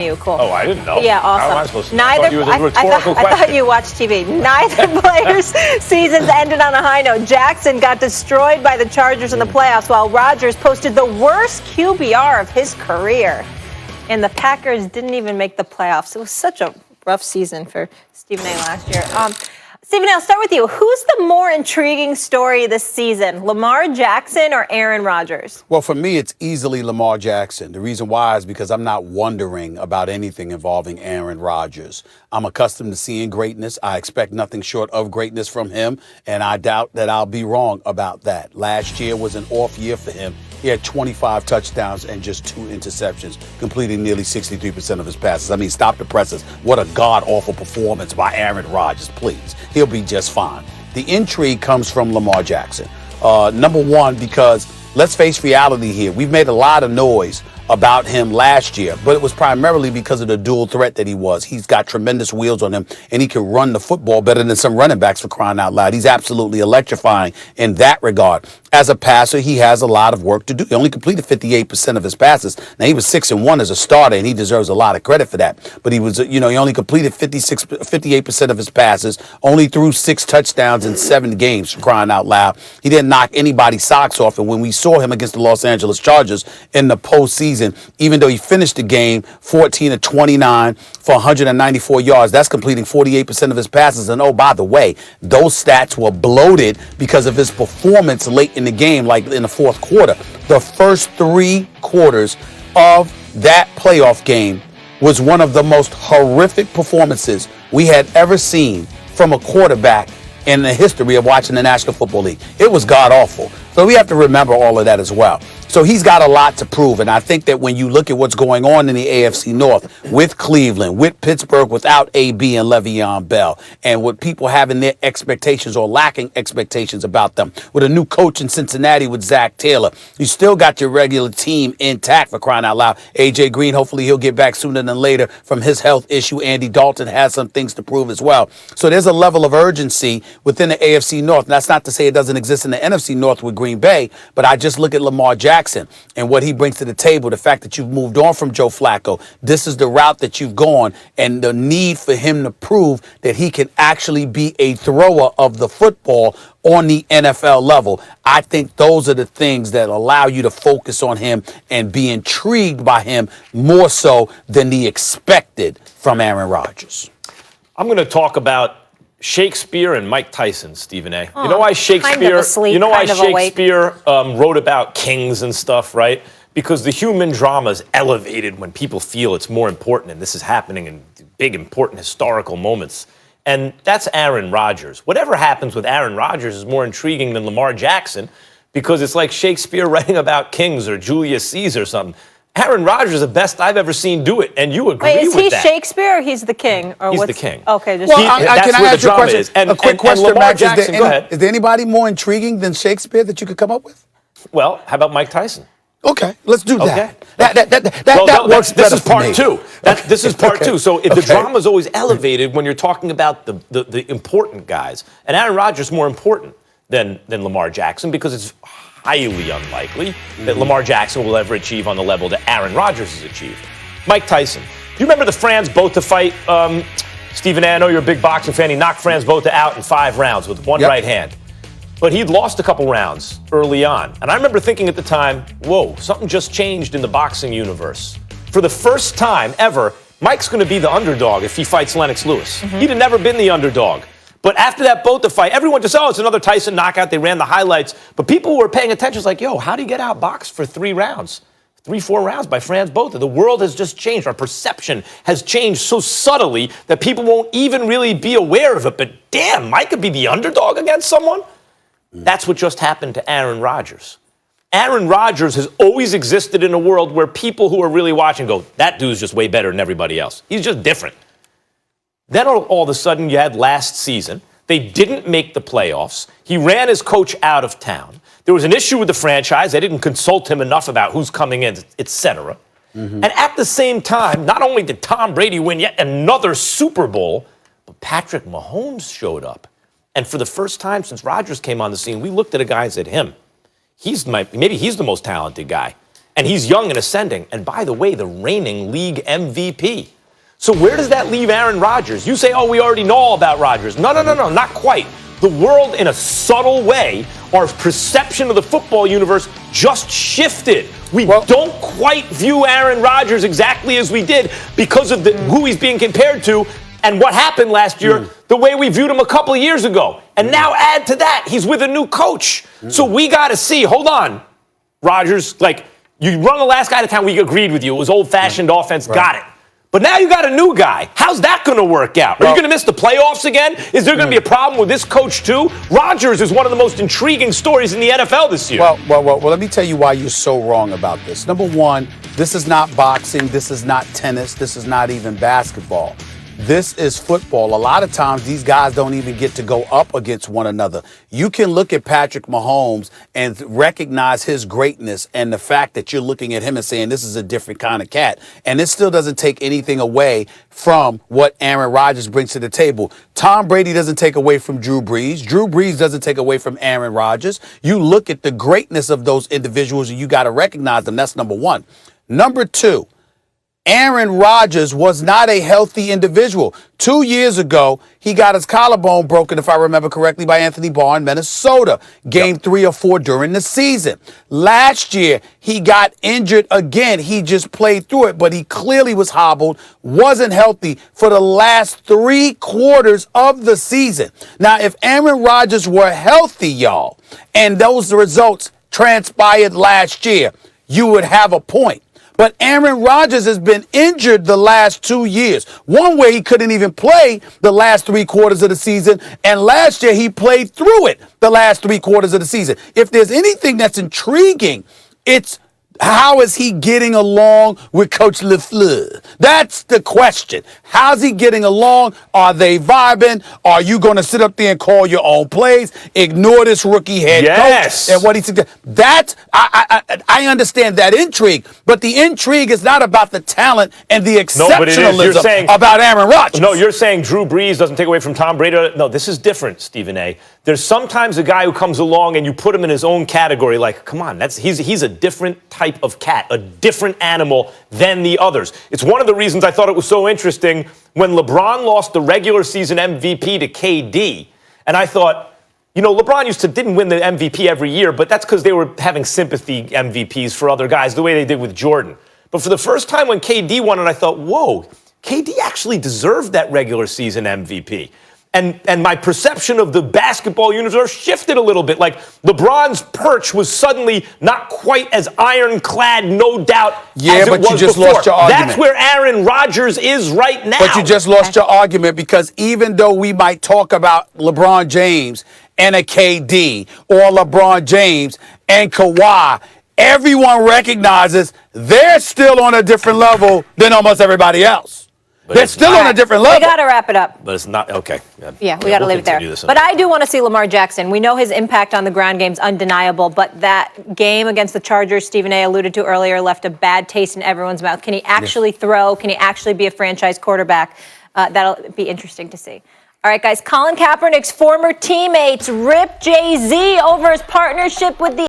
You cool. Oh, I didn't know. Yeah, awesome. How am I supposed to know? Neither, I thought you watched TV. Neither player's seasons ended on a high note. Jackson got destroyed by the Chargers in the playoffs, while Rodgers posted the worst QBR of his career. And the Packers didn't even make the playoffs. It was such a rough season for Stephen A. last year. Stephen A., I'll start with you. Who's the more intriguing story this season, Lamar Jackson or Aaron Rodgers? Well, for me, it's easily Lamar Jackson. The reason why is because I'm not wondering about anything involving Aaron Rodgers. I'm accustomed to seeing greatness. I expect nothing short of greatness from him, and I doubt that I'll be wrong about that. Last year was an off year for him. He had 25 touchdowns and just 2 interceptions, completing nearly 63% of his passes. I mean, stop the presses. What a god-awful performance by Aaron Rodgers, please. He'll be just fine. The intrigue comes from Lamar Jackson. Number one, because let's face reality here. We've made a lot of noise about him last year, but it was primarily because of the dual threat that he was. He's got tremendous wheels on him, and he can run the football better than some running backs, for crying out loud. He's absolutely electrifying in that regard. As a passer, he has a lot of work to do. He only completed 58% of his passes. Now, he was 6-1 as a starter, and he deserves a lot of credit for that. But he was, he only completed 58% of his passes, only threw 6 touchdowns in 7 games, for crying out loud. He didn't knock anybody's socks off. And when we saw him against the Los Angeles Chargers in the postseason, even though he finished the game 14 of 29 for 194 yards, that's completing 48% of his passes. And oh, by the way, those stats were bloated because of his performance late in the game, like in the fourth quarter. The first 3 quarters of that playoff game was one of the most horrific performances we had ever seen from a quarterback in the history of watching the National Football League. It was god-awful. So we have to remember all of that as well. So he's got a lot to prove. And I think that when you look at what's going on in the AFC North with Cleveland, with Pittsburgh without AB and Le'Veon Bell, and with people having their expectations or lacking expectations about them, with a new coach in Cincinnati with Zach Taylor, you still got your regular team intact, for crying out loud. A.J. Green, hopefully he'll get back sooner than later from his health issue. Andy Dalton has some things to prove as well. So there's a level of urgency within the AFC North. And that's not to say it doesn't exist in the NFC North with Green Bay, but I just look at Lamar Jackson and what he brings to the table, the fact that you've moved on from Joe Flacco. This is the route that you've gone, and the need for him to prove that he can actually be a thrower of the football on the NFL level. I think those are the things that allow you to focus on him and be intrigued by him more so than the expected from Aaron Rodgers. I'm going to talk about Shakespeare and Mike Tyson, Stephen A. You know why Shakespeare? Wrote about kings and stuff, right? Because the human drama is elevated when people feel it's more important, and this is happening in big, important historical moments. And that's Aaron Rodgers. Whatever happens with Aaron Rodgers is more intriguing than Lamar Jackson, because it's like Shakespeare writing about kings or Julius Caesar or something. Aaron Rodgers is the best I've ever seen do it, and you agree with that. Is he Shakespeare or he's the king? Or he's the king. Okay, just well, can I ask you a question? A quick question, Lamar Max. Jackson, go ahead. Is there anybody more intriguing than Shakespeare that you could come up with? Well, how about Mike Tyson? Okay, let's do that. Okay. That works better This is part for me. 2. This is part 2. So if the drama is always elevated when you're talking about the important guys, and Aaron Rodgers is more important than Lamar Jackson, because it's highly unlikely that Lamar Jackson will ever achieve on the level that Aaron Rodgers has achieved. Mike Tyson. You remember the Franz Botha fight? Stephen A., I know you're a big boxing fan. He knocked Franz Botha out in 5 rounds with one right hand. But he'd lost a couple rounds early on. And I remember thinking at the time, whoa, something just changed in the boxing universe. For the first time ever, Mike's going to be the underdog if he fights Lennox Lewis. He'd have never been the underdog. But after that Botha fight, everyone just, it's another Tyson knockout. They ran the highlights. But people who were paying attention was like, yo, how'd he get outboxed for 3 rounds? 3-4 rounds by Franz Botha. The world has just changed. Our perception has changed so subtly that people won't even really be aware of it. But damn, Mike could be the underdog against someone? That's what just happened to Aaron Rodgers. Aaron Rodgers has always existed in a world where people who are really watching go, that dude's just way better than everybody else. He's just different. Then all of a sudden you had last season. They didn't make the playoffs. He ran his coach out of town. There was an issue with the franchise. They didn't consult him enough about who's coming in, etc. And at the same time, not only did Tom Brady win yet another Super Bowl, but Patrick Mahomes showed up. And for the first time since Rodgers came on the scene, we looked at a guy and said, maybe he's the most talented guy. and he's young and ascending. And by the way, the reigning league MVP. So where does that leave Aaron Rodgers? You say, oh, we already know all about Rodgers. No, not quite. The world, in a subtle way, our perception of the football universe just shifted. We don't quite view Aaron Rodgers exactly as we did because of who he's being compared to and what happened last year, the way we viewed him a couple of years ago. And now add to that, he's with a new coach. So we got to see, hold on, Rodgers, like, you run the last guy to town, we agreed with you. It was old-fashioned offense, got it. But now you got a new guy. How's that going to work out? Are you going to miss the playoffs again? Is there going to be a problem with this coach too? Rodgers is one of the most intriguing stories in the NFL this year. Well, let me tell you why you're so wrong about this. Number one, this is not boxing. This is not tennis. This is not even basketball. This is football. A lot of times these guys don't even get to go up against one another. You can look at Patrick Mahomes and recognize his greatness and the fact that you're looking at him and saying this is a different kind of cat. And it still doesn't take anything away from what Aaron Rodgers brings to the table. Tom Brady doesn't take away from Drew Brees. Drew Brees doesn't take away from Aaron Rodgers. You look at the greatness of those individuals and you got to recognize them. That's number one. Number two, Aaron Rodgers was not a healthy individual. 2 years ago, he got his collarbone broken, if I remember correctly, by Anthony Barr in Minnesota. Game 3 or 4 during the season. Last year, he got injured again. He just played through it, but he clearly was hobbled, wasn't healthy for the last 3 quarters of the season. Now, if Aaron Rodgers were healthy, y'all, and those results transpired last year, you would have a point. But Aaron Rodgers has been injured the last 2 years. One way he couldn't even play the last 3 quarters of the season, and last year he played through it the last 3 quarters of the season. If there's anything that's intriguing, it's how is he getting along with Coach LaFleur? That's the question. How's he getting along? Are they vibing? Are you going to sit up there and call your own plays? Ignore this rookie head coach and what he said. That I understand that intrigue, but the intrigue is not about the talent and the exceptionalism about Aaron Rodgers. No, you're saying Drew Brees doesn't take away from Tom Brady. No, this is different, Stephen A. There's sometimes a guy who comes along and you put him in his own category. Like, come on, he's a different type of cat, a different animal than the others. It's one of the reasons I thought it was so interesting when LeBron lost the regular season MVP to KD. And I thought, you know, LeBron didn't win the MVP every year, but that's because they were having sympathy MVPs for other guys, the way they did with Jordan. But for the first time when KD won it, I thought, whoa, KD actually deserved that regular season MVP. And my perception of the basketball universe shifted a little bit. Like, LeBron's perch was suddenly not quite as ironclad, no doubt, as it was before. Yeah, but you just lost your argument. That's where Aaron Rodgers is right now. But you just lost your argument because even though we might talk about LeBron James and a KD or LeBron James and Kawhi, everyone recognizes they're still on a different level than almost everybody else. They're still on a different level. We got to wrap it up. But it's not, okay. Yeah, we got to leave it there. But I do want to see Lamar Jackson. We know his impact on the ground game is undeniable, but that game against the Chargers, Stephen A. alluded to earlier, left a bad taste in everyone's mouth. Can he actually throw? Can he actually be a franchise quarterback? That'll be interesting to see. All right, guys, Colin Kaepernick's former teammates rip Jay-Z over his partnership with the